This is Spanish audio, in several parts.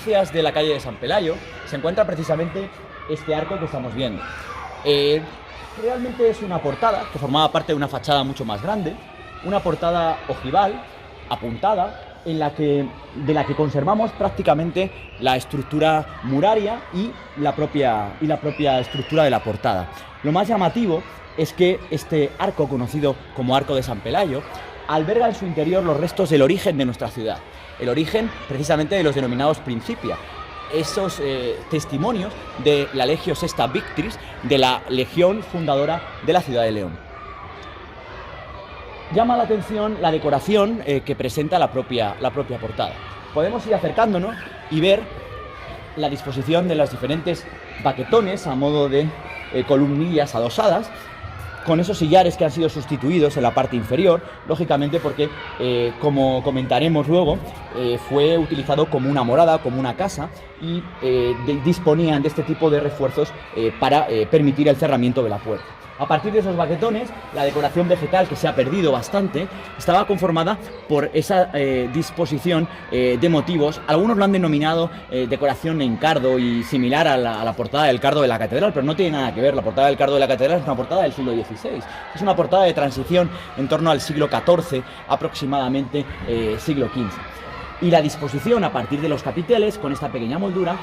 estancias de la calle de San Pelayo se encuentra precisamente este arco que estamos viendo. Realmente es una portada que formaba parte de una fachada mucho más grande, una portada ojival, apuntada, de la que conservamos prácticamente la estructura muraria y la propia estructura de la portada. Lo más llamativo es que este arco, conocido como Arco de San Pelayo, alberga en su interior los restos del origen de nuestra ciudad, el origen precisamente de los denominados Principia, esos testimonios de la Legio Sexta Victris, de la legión fundadora de la ciudad de León. Llama la atención la decoración que presenta la propia portada. Podemos ir acercándonos y ver la disposición de los diferentes baquetones a modo de columnillas adosadas, con esos sillares que han sido sustituidos en la parte inferior, lógicamente porque, como comentaremos luego, fue utilizado como una morada, como una casa, y disponían de este tipo de refuerzos para permitir el cerramiento de la puerta. A partir de esos baquetones, la decoración vegetal, que se ha perdido bastante, estaba conformada por esa disposición de motivos. Algunos lo han denominado decoración en cardo y similar a la portada del cardo de la catedral, pero no tiene nada que ver. La portada del cardo de la catedral es una portada del siglo XVI. Es una portada de transición en torno al siglo XIV, aproximadamente siglo XV. Y la disposición a partir de los capiteles, con esta pequeña moldura,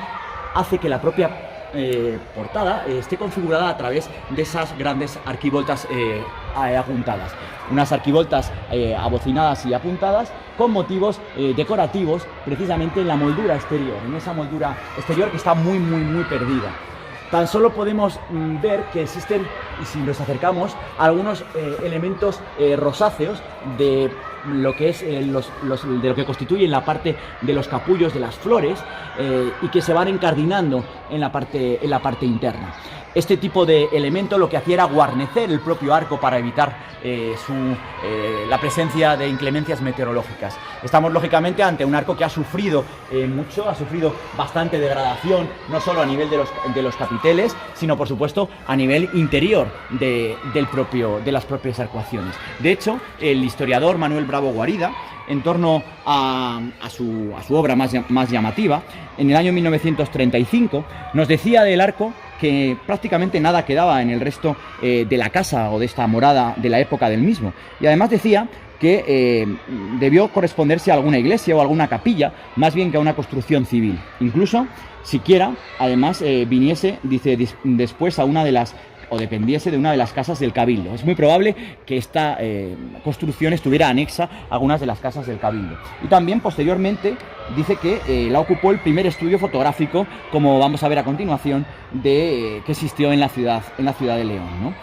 hace que la propia portada esté configurada a través de esas grandes arquivoltas apuntadas. Unas arquivoltas abocinadas y apuntadas con motivos decorativos precisamente en la moldura exterior, en esa moldura exterior que está muy perdida. Tan solo podemos ver que existen, y si nos acercamos, algunos elementos rosáceos de lo que es de lo que constituye la parte de los capullos de las flores y que se van encardinando en la parte interna. Este tipo de elemento lo que hacía era guarnecer el propio arco para evitar la presencia de inclemencias meteorológicas. Estamos lógicamente ante un arco que ha sufrido mucho, ha sufrido bastante degradación, no solo a nivel de los capiteles, sino por supuesto a nivel interior de las propias arcuaciones. De hecho, el historiador Manuel Bravo Guarida, en torno a su obra más llamativa, en el año 1935, nos decía del arco que prácticamente nada quedaba en el resto de la casa o de esta morada de la época del mismo. Y además decía que debió corresponderse a alguna iglesia o alguna capilla, más bien que a una construcción civil. Incluso, siquiera, además, viniese, dice, después a una de las o dependiese de una de las casas del Cabildo. Es muy probable que esta construcción estuviera anexa a algunas de las casas del Cabildo. Y también, posteriormente, dice que la ocupó el primer estudio fotográfico, como vamos a ver a continuación, que existió en la ciudad de León, ¿no?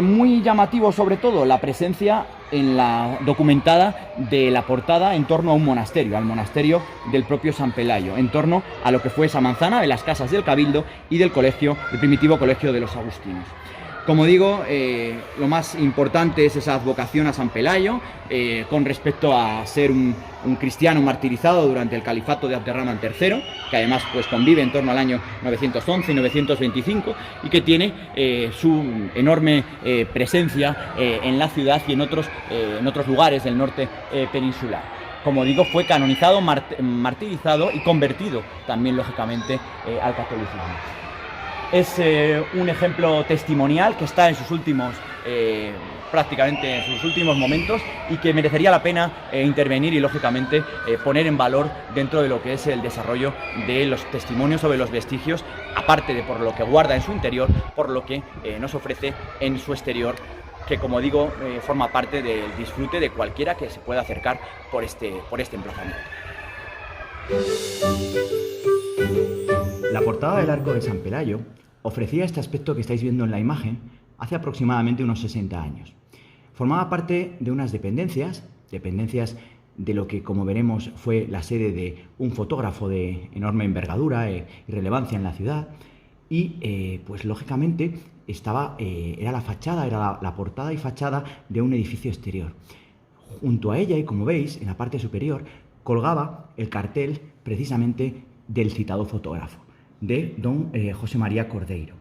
Muy llamativo, sobre todo, la presencia en la documentada de la portada en torno a un monasterio, al monasterio del propio San Pelayo, en torno a lo que fue esa manzana de las casas del Cabildo y del primitivo colegio de los agustinos. Como digo, lo más importante es esa advocación a San Pelayo, con respecto a ser un cristiano martirizado durante el califato de Abderramán III, que además pues convive en torno al año 911 y 925, y que tiene su enorme presencia en la ciudad y en otros lugares del norte peninsular. Como digo, fue canonizado, martirizado y convertido también, lógicamente, al catolicismo. Es un ejemplo testimonial que está en sus últimos, prácticamente en sus últimos momentos, y que merecería la pena intervenir y, lógicamente, poner en valor dentro de lo que es el desarrollo de los testimonios sobre los vestigios, aparte de por lo que guarda en su interior, por lo que nos ofrece en su exterior, que, como digo, forma parte del disfrute de cualquiera que se pueda acercar por este emplazamiento. La portada del Arco de San Pelayo ofrecía este aspecto que estáis viendo en la imagen hace aproximadamente unos 60 años. Formaba parte de unas dependencias de lo que, como veremos, fue la sede de un fotógrafo de enorme envergadura y relevancia en la ciudad, y pues lógicamente era la fachada, era la portada y fachada de un edificio exterior. Junto a ella, y como veis, en la parte superior, colgaba el cartel precisamente del citado fotógrafo, de don José María Cordeiro.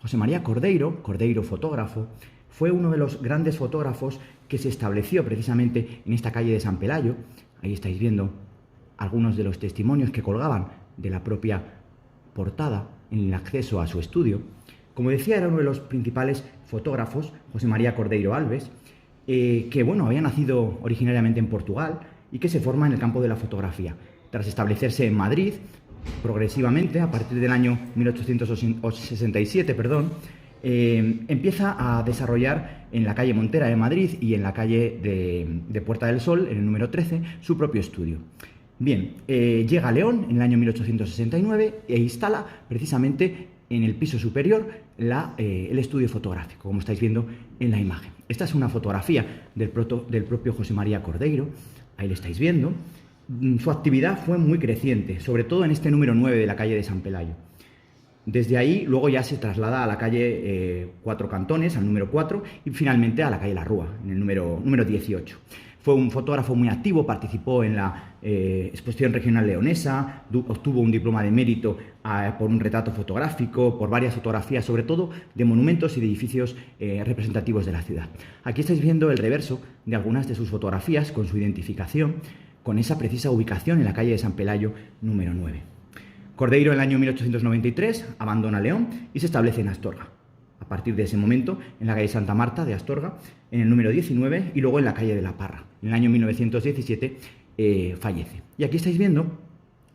José María Cordeiro, fotógrafo, fue uno de los grandes fotógrafos que se estableció precisamente en esta calle de San Pelayo. Ahí estáis viendo algunos de los testimonios que colgaban de la propia portada en el acceso a su estudio. Como decía, era uno de los principales fotógrafos, José María Cordeiro Alves, que bueno, había nacido originariamente en Portugal y que se forma en el campo de la fotografía. Tras establecerse en Madrid, progresivamente, a partir del año 1867, empieza a desarrollar en la calle Montera de Madrid y en la calle de Puerta del Sol, en el número 13, su propio estudio. Bien, llega a León en el año 1869 e instala precisamente en el piso superior el estudio fotográfico, como estáis viendo en la imagen. Esta es una fotografía del propio José María Cordeiro, ahí lo estáis viendo. Su actividad fue muy creciente, sobre todo en este número 9 de la calle de San Pelayo. Desde ahí luego ya se traslada a la calle Cuatro Cantones, al número 4, y finalmente a la calle La Rúa, en el número 18. Fue un fotógrafo muy activo, participó en la Exposición Regional Leonesa, obtuvo un diploma de mérito por un retrato fotográfico, por varias fotografías, sobre todo de monumentos y de edificios representativos de la ciudad. Aquí estáis viendo el reverso de algunas de sus fotografías con su identificación, con esa precisa ubicación en la calle de San Pelayo, número 9. Cordeiro, en el año 1893, abandona León y se establece en Astorga. A partir de ese momento, en la calle Santa Marta de Astorga, en el número 19, y luego en la calle de La Parra. En el año 1917 fallece. Y aquí estáis viendo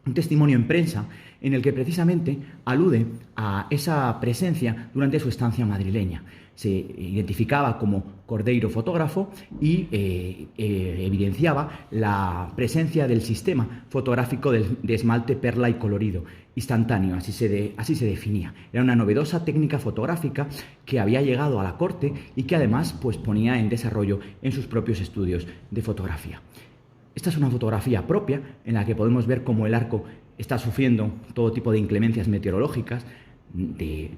un testimonio en prensa en el que precisamente alude a esa presencia durante su estancia madrileña. Se identificaba como Cordeiro fotógrafo y evidenciaba la presencia del sistema fotográfico de esmalte, perla y colorido instantáneo, así se definía. Era una novedosa técnica fotográfica que había llegado a la corte y que además pues, ponía en desarrollo en sus propios estudios de fotografía. Esta es una fotografía propia en la que podemos ver cómo el arco está sufriendo todo tipo de inclemencias meteorológicas,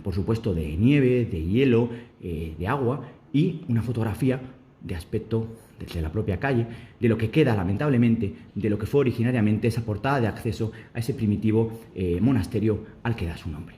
por supuesto de nieve, de hielo, de agua, y una fotografía de aspecto desde la propia calle, de lo que queda lamentablemente de lo que fue originariamente esa portada de acceso a ese primitivo monasterio al que da su nombre.